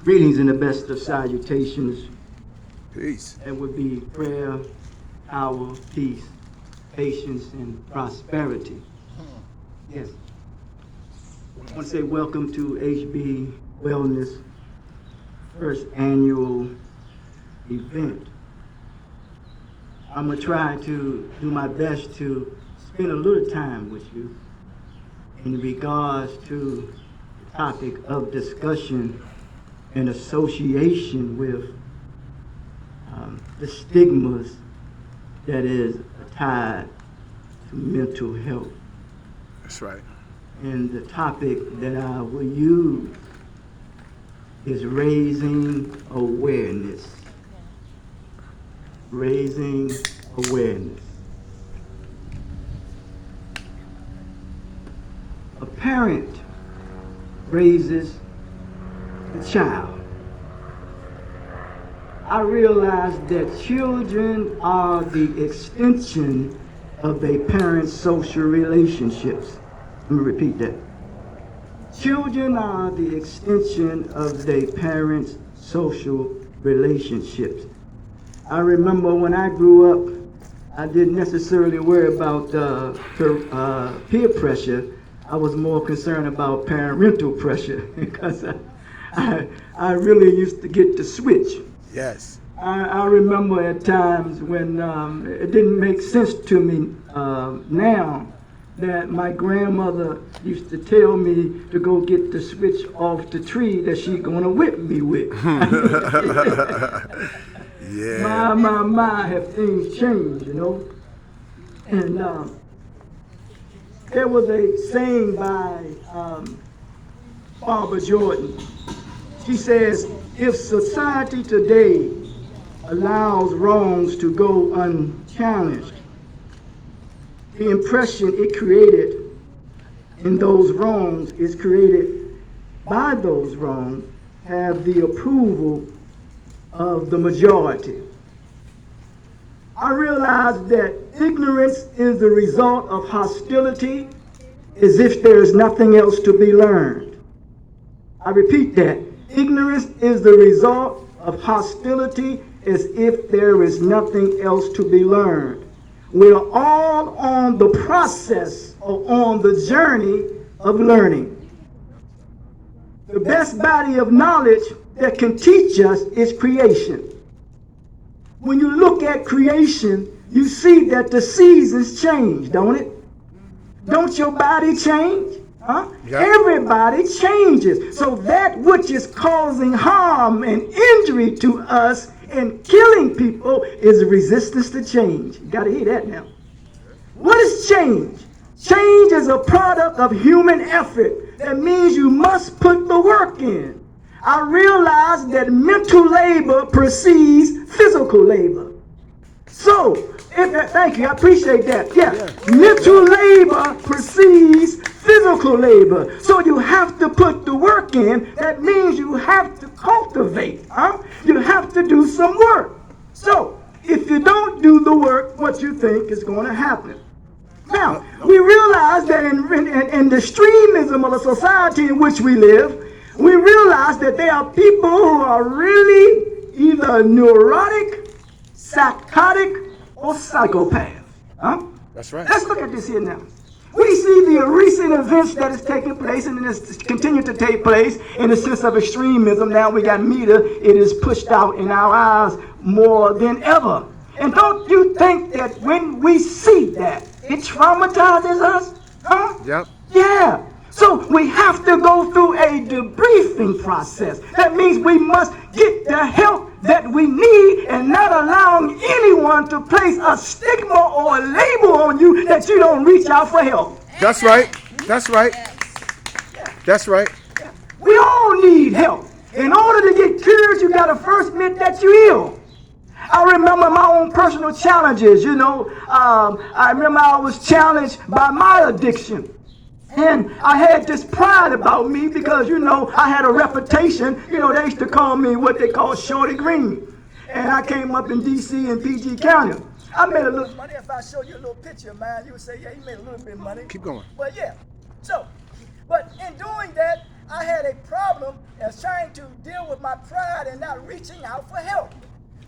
Greetings and the best of salutations. Peace. That would be prayer, power, peace, patience, and prosperity. Yes. I want to say welcome to HB Wellness first annual event. I'm going to try to do my best to spend a little time with you in regards to the topic of discussion in association with the stigmas that is tied to mental health. That's right. And the topic that I will use is raising awareness. Raising awareness. A parent raises a child. I realize that children are the extension of a parent's social relationships. Let me repeat that. Children are the extension of their parents' social relationships. I remember when I grew up, I didn't necessarily worry about peer pressure. I was more concerned about parental pressure because I really used to get the switch. Yes. I remember at times when it didn't make sense to me now that my grandmother used to tell me to go get the switch off the tree that she's gonna whip me with. Yeah. My, have things changed, you know? And there was a saying by Barbara Jordan. She says, if society today allows wrongs to go unchallenged, the impression it created in those wrongs is created by those wrongs have the approval of the majority. I realize that ignorance is the result of hostility as if there is nothing else to be learned. I repeat that. Ignorance is the result of hostility as if there is nothing else to be learned. We're all on the process or on the journey of learning. The best body of knowledge that can teach us is creation. When you look at creation, you see that the seasons change, don't it? Don't your body change? Huh? Yep. Everybody changes. So that which is causing harm and injury to us and killing people is resistance to change. You got to hear that now. What is change? Change is a product of human effort. That means you must put the work in. I realize that mental labor precedes physical labor. So, thank you, I appreciate that. Yeah. Mental labor precedes physical labor. So you have to put the work in. That means you have to cultivate. You have to do some work. So, if you don't do the work, what you think is going to happen? Now, we realize that in the extremism of the society in which we live, we realize that there are people who are really either neurotic, psychotic, or psychopath. That's right. Let's look at this here now. We see the recent events that is taking place and it's continuing to take place in the sense of extremism. Now we got media, it is pushed out in our eyes more than ever. And don't you think that when we see that, it traumatizes us? Yep. Yeah. So we have to go through a debriefing process. That means we must get the help that we need and not allowing anyone to place a stigma or a label on you that you don't reach out for help. That's right. That's right. That's right. We all need help. In order to get cured, you got to first admit that you're ill. I remember my own personal challenges, you know. I remember I was challenged by my addiction. And I had this pride about me because, you know, I had a reputation. You know, they used to call me what they call Shorty Green. And I came up in D.C. and PG County. I made a little money. If I show you a little picture of mine, you would say, yeah, he made a little bit of money. Keep going. But yeah. So, but in doing that, I had a problem as trying to deal with my pride and not reaching out for help.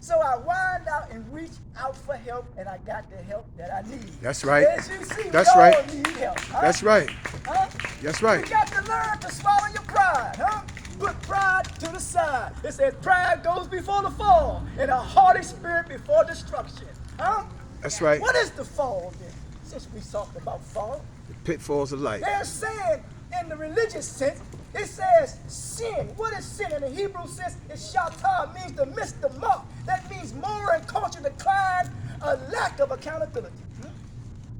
So I whined out and reached out for help, and I got the help that I need. That's right. As you see, That's we all right. need help. Huh? That's right. Huh? That's right. You got to learn to swallow your pride, huh? Put pride to the side. It says pride goes before the fall, and a haughty spirit before destruction. Huh? That's right. What is the fall then? Since we talked about fall, The pitfalls of life. they're saying in the religious sense, it says sin. What is sin? In the Hebrew sense, it's shatar, means to miss the mark. That means moral and cultural decline, a lack of accountability.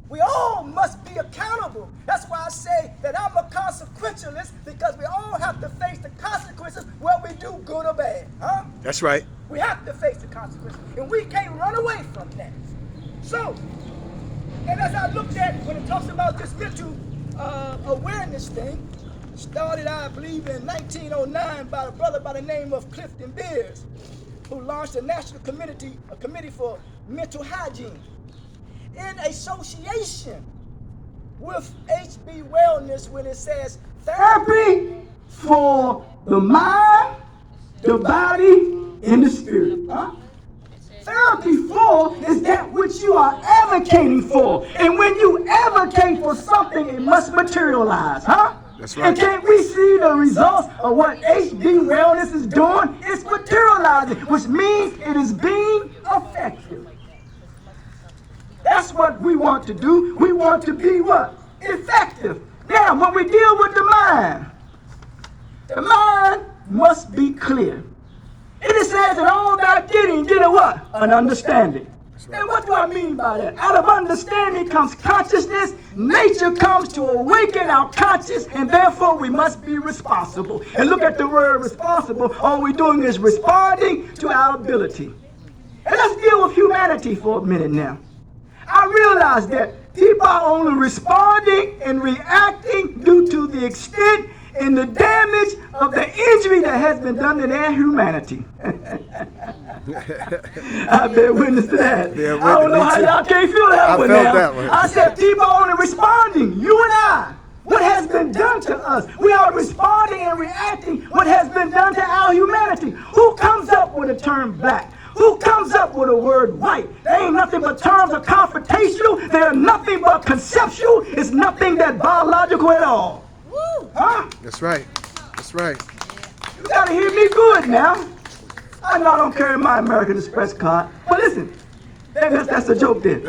We all must be accountable. That's why I say that I'm a consequentialist, because we all have to face the consequences whether we do good or bad. Huh? That's right. We have to face the consequences, and we can't run away from that. So, and as I looked at when it talks about this mental awareness thing, started, I believe, in 1909 by a brother by the name of Clifton Beers, who launched a national committee for mental hygiene in association with HB Wellness, when it says therapy for the mind, the body, and the spirit. Huh? Therapy for is that which you are advocating for. And when you advocate for something, it must materialize. Huh? That's right. And can't we see the results of what HB Wellness is doing? It's materializing, which means it is being effective. That's what we want to do. We want to be what? Effective. Now, when we deal with the mind must be clear. And it says that all that getting, get a what? An understanding. And what do I mean by that? Out of understanding comes consciousness. Nature comes to awaken our conscience, and therefore we must be responsible. And look at the word responsible. All we're doing is responding to our ability. And let's deal with humanity for a minute now. I realize that people are only responding and reacting due to the extent and the damage of the injury that has been done to their humanity. I bear witness to that. I don't know how y'all can't feel that one now. That one. I said people are only responding, you and I. What has been done to us? We are responding and reacting what has been done to our humanity. Who comes up with a term black? Who comes up with a word white? They ain't nothing but terms of confrontational. They are nothing but conceptual. It's nothing that biological at all. Woo! Huh? That's right. That's right. You gotta hear me good now. I know I don't carry my American Express card, but listen, that's a joke then.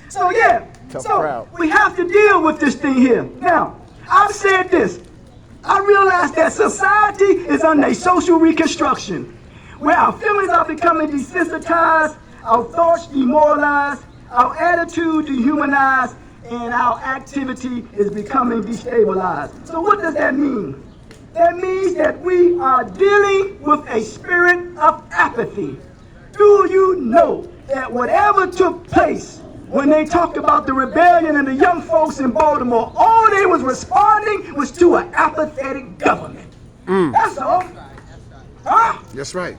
So yeah, so we have to deal with this thing here. Now, I've said this. I realize that society is under a social reconstruction, where our feelings are becoming desensitized, our thoughts demoralized, our attitude dehumanized, and our activity is becoming destabilized. So what does that mean? That means that we are dealing with a spirit of apathy. Do you know that whatever took place when they talked about the rebellion and the young folks in Baltimore, all they was responding was to an apathetic government. That's all. Huh? That's right.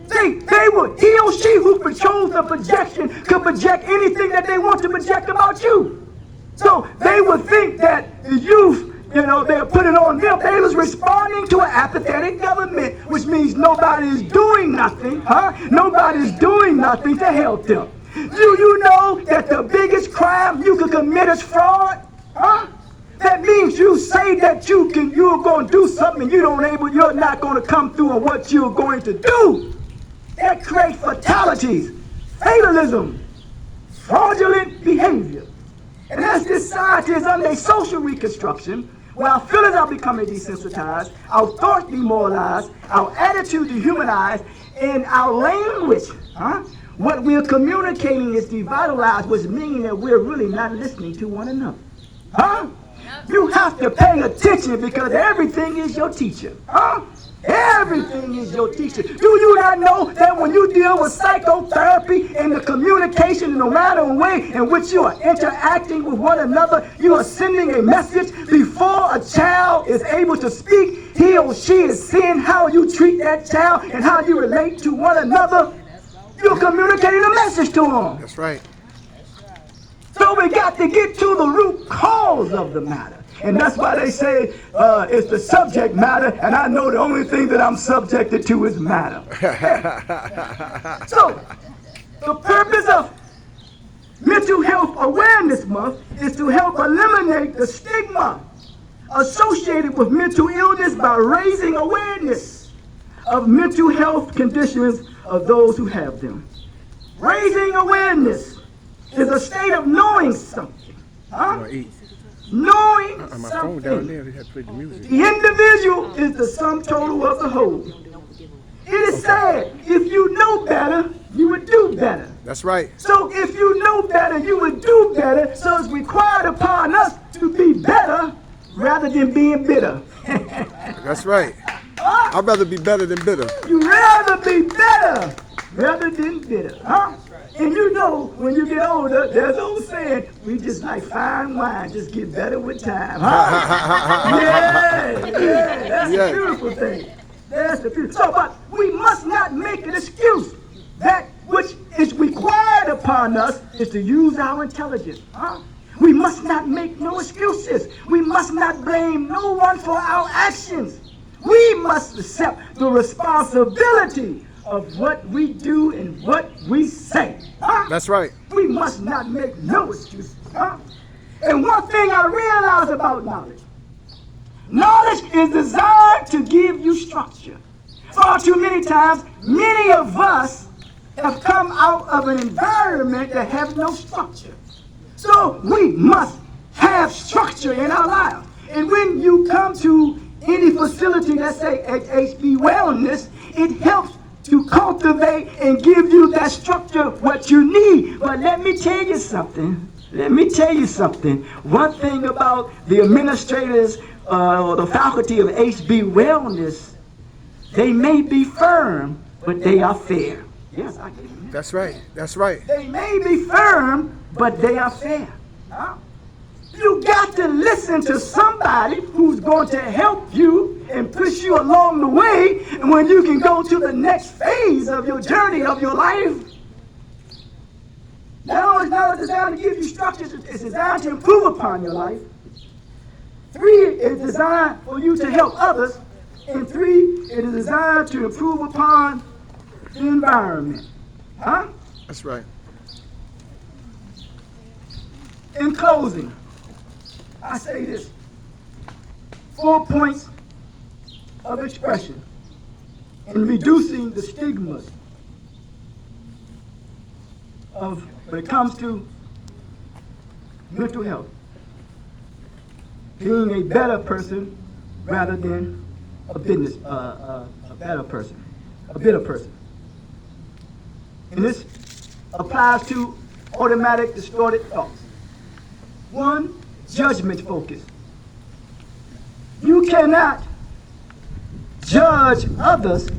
See, he or she who controls the projection could project anything that they want to project about you. So they would think that the youth, they'll put it on them. They was responding to an apathetic government, which means nobody is doing nothing, huh? Nobody is doing nothing to help them. Do you know that the biggest crime you can commit is fraud? Huh? That means you say that you're going to do something and you're not going to come through on what you're going to do. That creates fatalities, fatalism, fraudulent behavior. And as this society is under a social reconstruction, where our feelings are becoming desensitized, our thoughts demoralized, our attitude dehumanized, and our language, what we're communicating is devitalized, which means that we're really not listening to one another. You have to pay attention, because everything is your teacher. Everything is your teacher. Do you not know that when you deal with psychotherapy and the communication, no matter the way in which you are interacting with one another, you are sending a message before a child is able to speak? He or she is seeing how you treat that child and how you relate to one another. You're communicating a message to them. That's right. So we got to get to the root cause of the matter. And that's why they say it's the subject matter, and I know the only thing that I'm subjected to is matter. So, the purpose of Mental Health Awareness Month is to help eliminate the stigma associated with mental illness by raising awareness of mental health conditions of those who have them. Raising awareness is a state of knowing something. Huh? Knowing My phone something. down there, they had to play the music. The individual is the sum total of the whole. It is said, if you know better, you would do better. That's right. So if you know better, you would do better. So it's required upon us to be better rather than being bitter. That's right. I'd rather be better than bitter. You rather be better rather than bitter, huh? And you know, when you get older, there's an old saying, we just like fine wine, just get better with time, huh? Yeah, that's a beautiful thing. That's the beautiful. So, but we must not make an excuse. That which is required upon us is to use our intelligence, huh? We must not make no excuses. We must not blame no one for our actions. We must accept the responsibility of what we do and what we say. Huh? That's right. We must not make no excuses. Huh? And one thing I realize about knowledge, knowledge is designed to give you structure. Far too many times, many of us have come out of an environment that has no structure. So we must have structure in our lives. And when you come to any facility, let's say at HB Wellness, it helps to cultivate and give you that structure what you need. But let me tell you something. One thing about the administrators or the faculty of HB Wellness, they may be firm, but they are fair. Yes, I get it. That's right. That's right. They may be firm, but they are fair. Huh? You got to listen to somebody who's going to help you and push you along the way, and when you can go to the next phase of your journey of your life. Now it's designed to give you structures. It's designed to improve upon your life. 3, it's designed for you to help others. And 3, it is designed to improve upon the environment. Huh? That's right. In closing, I say this. 4 points of expression in reducing the stigmas of when it comes to mental health. Being a better person rather than a bitter person. And this applies to automatic distorted thoughts. 1, judgment focus. You cannot judge others,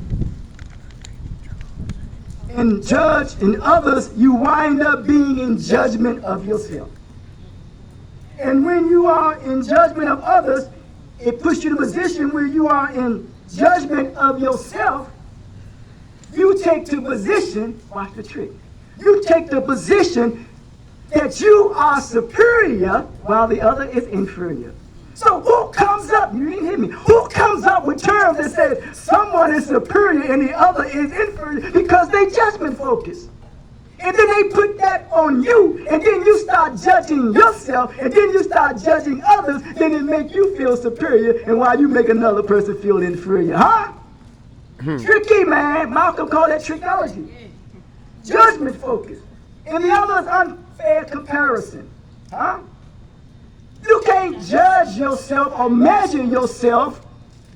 and judge in others, you wind up being in judgment of yourself. And when you are in judgment of others, it puts you in a position where you are in judgment of yourself. You take the position, watch the trick, you take the position that you are superior while the other is inferior. So who comes up, you didn't hear me, who comes up with terms that says someone is superior and the other is inferior? Because they judgment focused. And then they put that on you, and then you start judging yourself, and then you start judging others, then it makes you feel superior, and while you make another person feel inferior, huh? Tricky, man. Malcolm called that trickology. Judgment focus. And the other is unfair comparison, huh? You can't judge yourself or measure yourself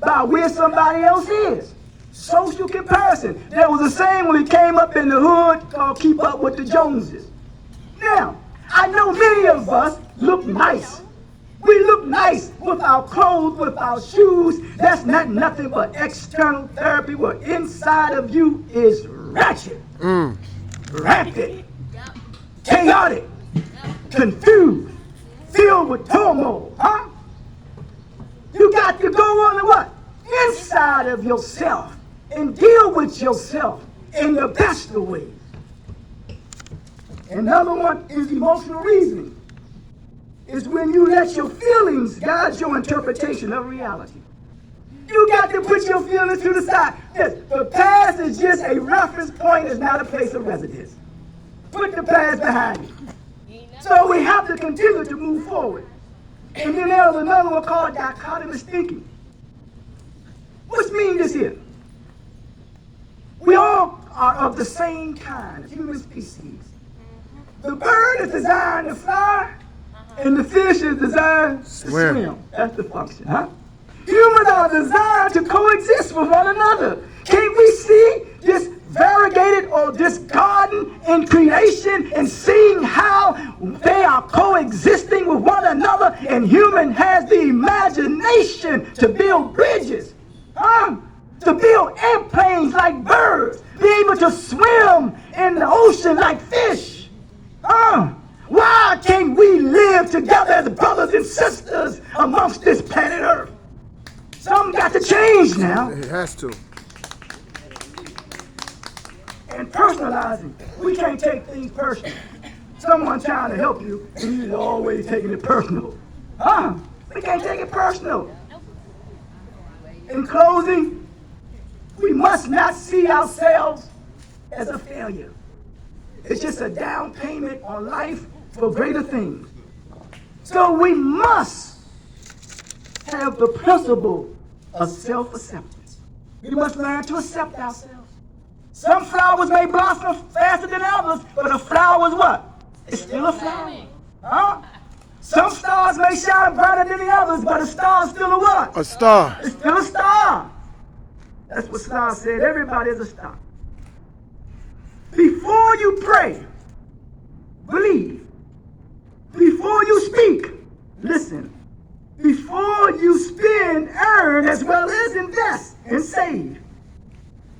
by where somebody else is. Social comparison. That was the same when we came up in the hood called Keep Up with the Joneses. Now, I know many of us look nice. We look nice with our clothes, with our shoes. That's not nothing but external therapy where inside of you is ratchet, rampant, chaotic, confused, filled with turmoil, huh? You got to go on to what? Inside of yourself and deal with yourself in the best of ways. Another one is emotional reasoning. is when you let your feelings guide your interpretation of reality. You got to put your feelings to the side. Yes, the past is just a reference point, it's not a place of residence. Put the past behind you. So we have to continue to move forward. And then there was another one called dichotomous thinking. What's mean this here? We all are of the same kind, human species. The bird is designed to fly, and the fish is designed to swim. That's the function, huh? Humans are designed to coexist with one another. Can't we see this variegated or this garden in creation and seeing how they are coexisting with one another? And human has the imagination to build bridges, to build airplanes like birds, be able to swim in the ocean like fish. Why can't we live together as brothers and sisters amongst this planet Earth? Something got to change now. It has to. And personalizing. We can't take things personal. Someone trying to help you, and you're always taking it personal. We can't take it personal. In closing, we must not see ourselves as a failure. It's just a down payment on life for greater things. So we must have the principle of self-acceptance. We must learn to accept ourselves. Some flowers may blossom faster than others, but a flower is what? It's still a flower. Some stars may shine brighter than the others, but a star is still a what? A star. It's still a star. That's what Star said. Everybody is a star. Before you pray, believe. Before you speak, listen. Before you spend, earn, as well as invest and save.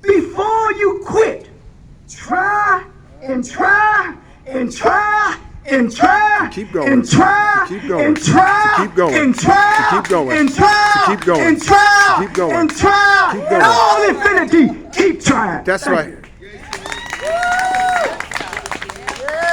Before you quit, try and try and try and try. Keep going. And try. Keep going. And try. Keep going. And try. Keep going. And try. Keep going. And try. Keep going. And try. Keep going. In all infinity, keep trying. That's right.